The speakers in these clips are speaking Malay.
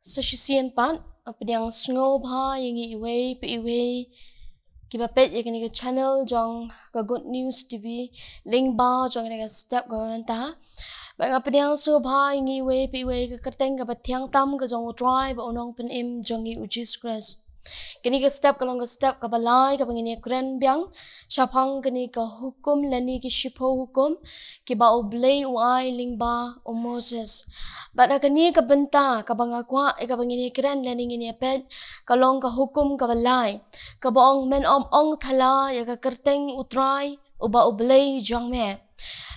So sisian pan apa yang snow ba yang iwe pe iwe kiba pet yang ni channel jong ka good news tv link ba jong ni step government ta ba apa yang snow ba yang iwe pe iwe ka kerteng ka batyang tam ka jong try ba onong pen im jong i Jesus Christ kini ka step ka balai ka pangini kren biang syapang kini ka hukum lani ki shipo hukum ki ba oblay uai ling ba o Moses bada kini ka benta ka bangakwa ka pangini kren lani ngini pet kalong ka hukum ka balai ka baong men ong thala ya ka kerteng utrai uba oblay jong me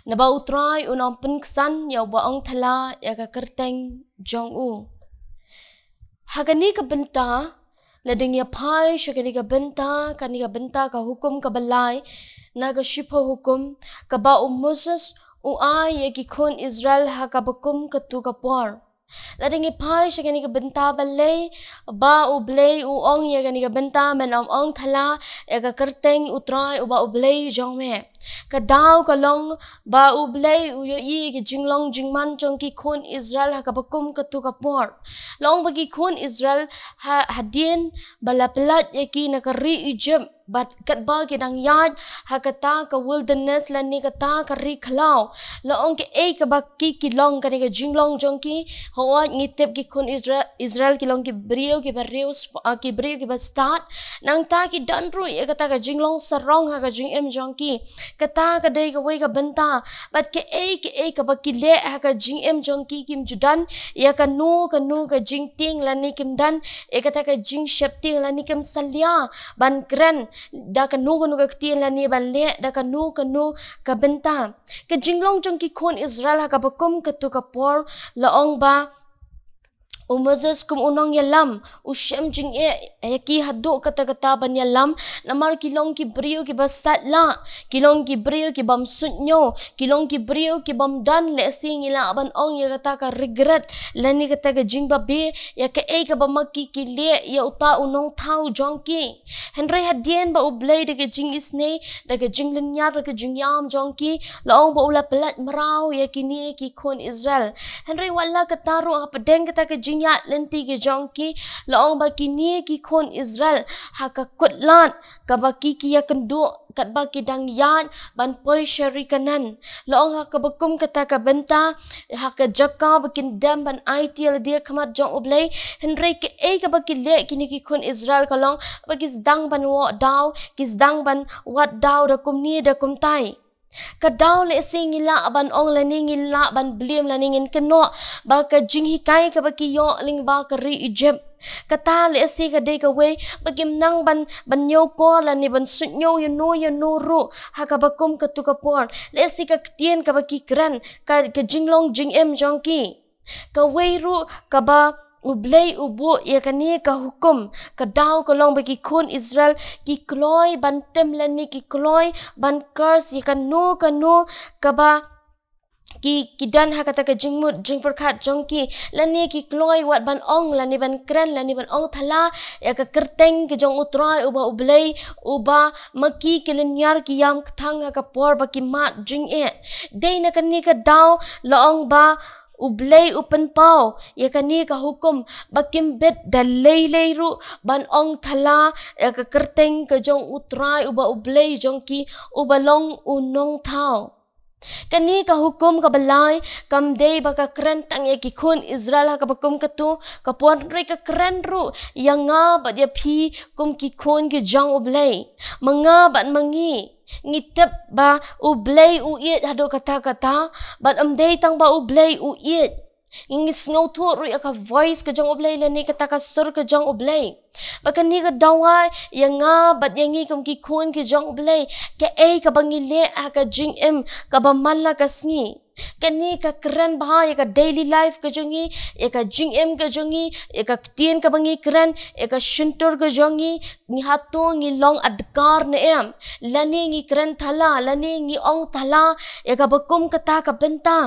na ba utrai unong penksan ya uba ong thala ya ka kerteng jong u hagani ka benta lading ya pai syakani ka benta ka hukum ka balai na ka shipo hukum ka ba Moses uai ya ki kon Israel ha ka bakum ka tu ka por lading ya pai syakani ka benta balai ba ublay uong ya kani ka benta men ong thala ya ka kerteng utrai uba ublay jong me ka daw ka long ba ublay uyo i ki jinglong jingman jong ki kon Israel ha ka bakum ka tu ka por long bagi kon Israel ha hadin balapelat ya ki nakari Egypt bat kat ba ki dang yad ha kata ka wilderness lan ni kata ka ri khlaw laong ki ka bakki ki long ka ni ka jinglong jong ki hawa ngitep ki kon Israel ki long ki brio ki barius ki brio ki ba start nang ta ki danru ya kata ka jinglong sarong ha ka jingem jong ki kata ka dai ka wei ka benta bat ke ka bakki le ha ka jingem jong ki kim judan ya ka nu ka jing ting lan ni kim dan e kata ka jing shep ting lan ni kim salia ban kren da ka nu ka ktin lan ni ban le da ka nu ka benta ka jinglong jong ki kon Israel ha ka bakum ka tu ka por laong ba Moses kum unong yalam ushem jing ki hadu kata ban yalam namar kilong ki brio ki basat la kilong ki brio ki bam sunyo kilong ki brio ki bam dan le sing ila ban ong ya kata ka regret lani kata ka jing babe ya ka bamaki ki le ya uta unong thau jongki henry hadien ba ublay de ka jing isne de ka jing lenyar de ka jing yam jongki laong ba ula pelat merau ya kini ki kon Israel henry wala kataru apa deng kata ka jing ya lenti ke jongki laong baki ni ki kon Israel haka kutlan ka baki ki ya kendu kat baki dang yan ban poi syari kanan laong haka bakum kata ka benta haka jaka bakin dam ban ITL dia kamat jong oblay henry ke ka baki le kini ki kon Israel kalong baki zdang ban wo daw ki zdang ban wat daw da kum ni da kum tai kadaw le sing ila ban ong laning ila ban blim laningin keno ba ka jing hikai ka baki yo ling ba ka ri Egypt kata le si ka dei ka we bagim nang ban nyo ko la ni ban sunyo yo no ru ha ka bakum ka tu ka por le si ka ktien ka baki kran ka jinglong jing em jongki ka we ru ka ba ublay ubu ya kani ka hukum ka daw ka long bagi kon Israel ki kloy ban tem lani ki kloy ban curse ya kanu ka ba ki dan ha kata ka jingmut jing perkat jongki lani ki kloy wat ban ong lani ban kren lani ban ong thala ya ka kerteng ki jong utrai uba ublay uba maki ki lenyar ki yam thang ha ka por ba ki mat jing dei na kani ka daw laong ba ublay upen pau ya kani ka hukum bakim bet dalay ru ban ong thala ya ka kerteng ka jong utrai uba ublay jong ki ubalong unong thau kani ka hukum ka balay kam day baka kren tang ya ki kun Israel ha ka bakum ka tu ka puan re ka kren ru yang nga ba dia phi kum ki kun ki jong ublay manga ban mangi ngitep ba ublay uit hado kata bat amday tang ba ublay uit ingis ngau tu ru ka voice ka jong ublay lani kata ka sur ka jong ublay bakan ni ka dawai yang nga bat yangi kum ki kun ki jong ublay ka ka bangile ka jing em ka ba malla ka sngi kani ka keren bahaya ka daily life ka jongi ka jing em ka jongi ka tien ka bangi keren ka shuntur ka jongi ni hatu ngi long adkar ne em lani ngi keren thala lani ngi ong thala ka bakum kata ka benta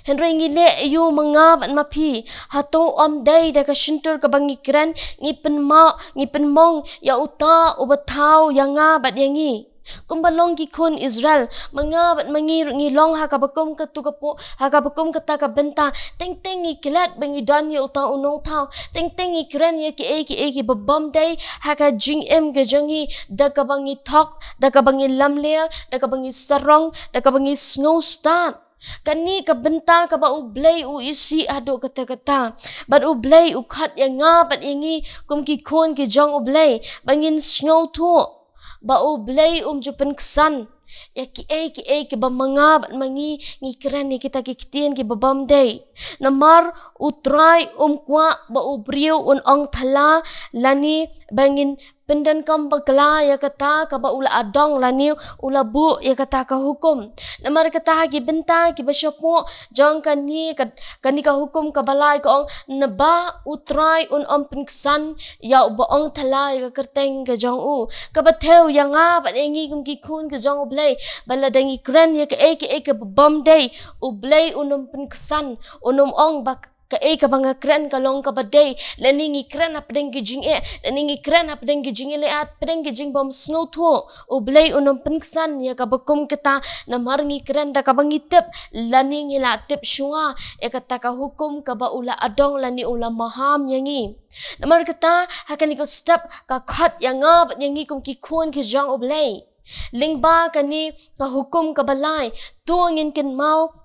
henry ngi le yu manga ban mapi hatu om day da ka shuntur ka bangi keren ngi pen mong ya uta ubathau yang nga bat yangi kumbalong ki kun Israel mangabat ngilong hakabakum katukapo hakabakum kataka benta teng ikilat bangi dan ya utang unong tau teng ikran ya ki babam day haka jing em gajangi dakabangi thok dakabangi lamler dakabangi sarong dakabangi snowstorm kani ka benta ka ba ublay u isi ado kata bat ublay u khat yang ngabat ingi kum ki kon ki jong ublay bangin snow tu ba ublay jupen kesan ya ki ba mangab mangi ngikran ni kita kitien ki babam day namar utrai kwa ba ubriu ong thala lani bangin pendan kam bagla ya kata ka ba ula adong lani ula bu ya kata ka hukum namar kata ki benta ki basyapo jong kani ka hukum ka balai ka ong naba utrai penksan ya ba ong thala ya kerteng ka jong u ka batheu ya nga ba engi kum ki kun ka jong ublay bala dangi kren ya ka babam day ublay penksan ong bak ka banga kren kalong ka baday laningi kren apdeng gijing laningi kren apdeng gijing leat pedeng gijing bom snow to ublay penksan ya ka bakum kita namar ngi kren da ka bangi tip laningi la tip shua ya kata ka hukum ka ba ula adong lani ula maham yangi namar kata hakani ko step ka khat yanga bat yangi kum ki khon ki jang ublay lingba kani ka hukum ka balai tuangin kin mau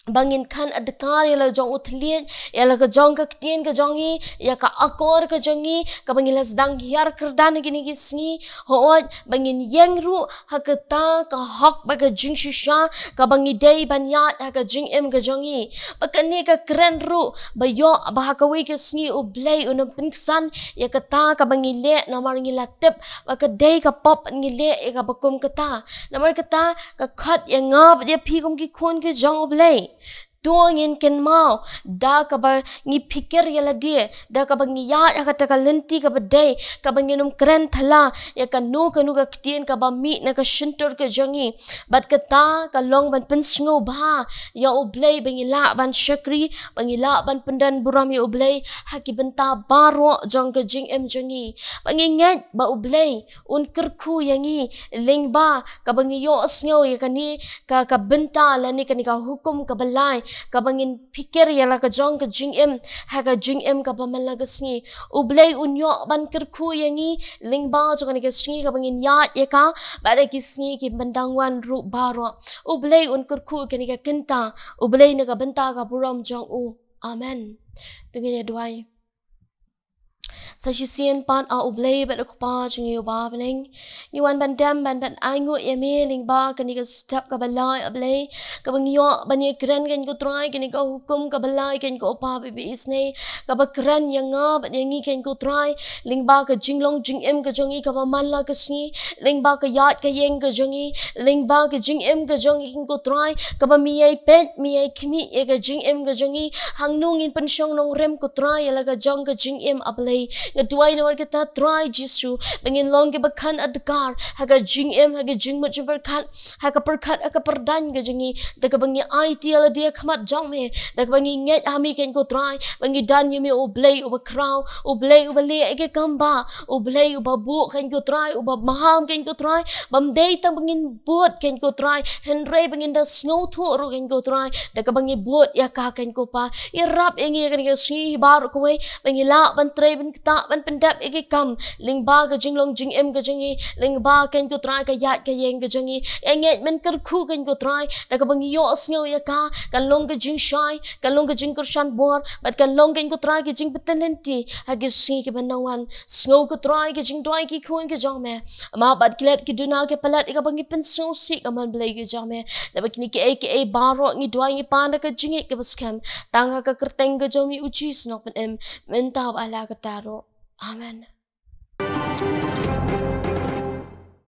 bangin kan adekar ya la jong utlian ya la ka jong ka ktien ka jongi ya ka akor ka jongi ka bangin la sedang hiar kerdan gini gisni hoot bangin yengru hakata ka hak ba ka jing shisha ka bangi day banyat ha ka jing em ka jongi bakani ka kren ru bayo ba ka wi ka sni ublay penksan ya kata ka bangi le namar ngi latip ba ka day ka pop ngi le ya ka bakum kata namar kata ka khat ya ngab ya phikum ki khon ki jong ublay tuangin ken mau da ka ba ngi pikir yala dia da ka ba ngi ya kata ka lenti ka ba day ka ba nginum kren thala ya ka nu ka ktien ka ba mi na ka shintur ka jongi bat kata ka long ban pensngo ba ya ublay bangila ban shakri bangila ban pendan buram ya ublay haki benta baro jong ka jing em jongi bangingat ba ublay kerku yangi lingba ka bangi yo asngo ya kani ka benta lani kani ka hukum ka balai ka bangin pikir ya la ka jong ka jing em ha ka jing em ka pamala ka sngi ublay unyo ban kerku yangi lingba jo kani ka sngi ka bangin ya ka ba ki sngi ki bandangwan ru baro ublay kerku kani ka kenta ublay na ka benta ka buram jong u amen tungi ya duai sa shisien pan a ublay ba ko pa jungi ba bling ni wan ban dam ban aingu yemi lingba kani ka step ka balai ublay ka bangyo bani kren kan ko try kani ka hukum ka balai kan ko pa bi isne ka ba kren yanga ba yangi kan ko try lingba ka jinglong jing em ka jongi ka ba manla ka sni lingba ka yat ka yeng ka jongi lingba ka jing em ka jongi kan ko try ka ba mi ai pet mi ai khmi e ka jing em ka jongi hangnung in pensyong nong rem ko try ala ka jong ka jing em ablay ngadway na kita try jisu bangin long ke bakhan adkar haga jing em haga jing mo jumper haga perdan ga jingi daga bangi IT ala dia khamat jong me daga bangi nget hami ken ko try bangi dan yemi oblay uba crow oblay uba le ke kamba oblay uba bu ken ko try uba maham ken ko try bam day tang bangin bot ken ko try henry bangin da snow to ro ken ko try daga bangi bot ya ka ken ko pa irap engi ken ko sni bar ko we bangi la ban tray ban kita ban pendap ege kam lingba ka jinglong jing em ka jingi lingba ken ko try ka yat ka yeng ka jingi enget men kerku ken ko try daga bangi yo asngo ya ka kan long ka jing shai kan long ka jing kurshan bor bat kan long ken ko try ka jing petenenti hagi si ke banawan snow ko try ka jing doi ki khun ka jong me ma bat klet ki duna ke palat ka bangi pen snow si ka man blai ka jong me da bakni ke e baro ngi doi ngi panda ka jing ke baskam tanga ka kerteng ka jomi uji snok pen em mentaw ala ka taro amen.